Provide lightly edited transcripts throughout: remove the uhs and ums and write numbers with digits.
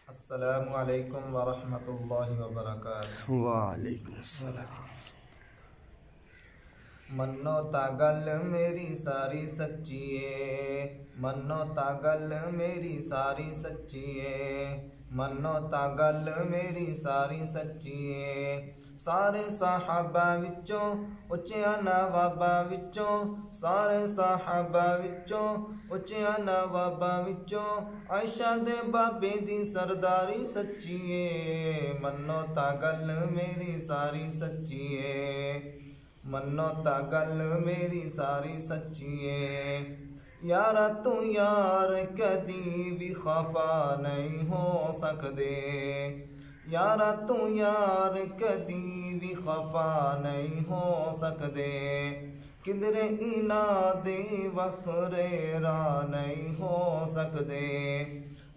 अस्सलामु अलैकुम वरहमतुल्लाहि वबरकातुहू। वालेकुम अस्सलाम। मन्नो तागल मेरी सारी सच्ची है, मन्नो तागल मेरी सारी सच्ची है, मन्नो तागल मेरी सारी सच्ची है। सारे साहबा विचों उच्चिया नवाबा विचों, सारे साहबा विचों उच्चिया नवाबा विचों आयशा दे बाबे दी सरदारी सच्ची है। मन्नो तागल मेरी सारी सच्ची है, मन्नो तागल मेरी सारी सच्ची है। यारा तू यार कदी भी खफा नहीं हो सकदे, यारा तू यार कदी भी खफा नहीं हो सकदे। किधरे इना दे वखरे रा नहीं हो सकदे,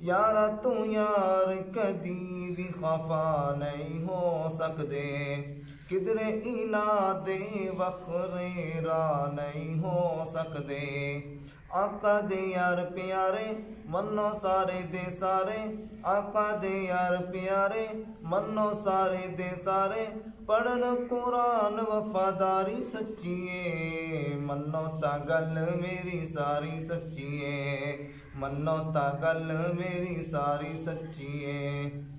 यारा तू यार कदी भी खफा नहीं हो सकदे। किधरे इना दे वखरे रा नहीं हो सकदे। आका दे यार प्यारे मन्नो सारे दे सारे, आका दे यार प्यारे मन्नो सारे दे सारे। पढ़न कुरान वफादारी सच्ची है, मन्नो तागल मेरी सारी सच्ची है, मन्नो तागल मेरी सारी सच्ची है।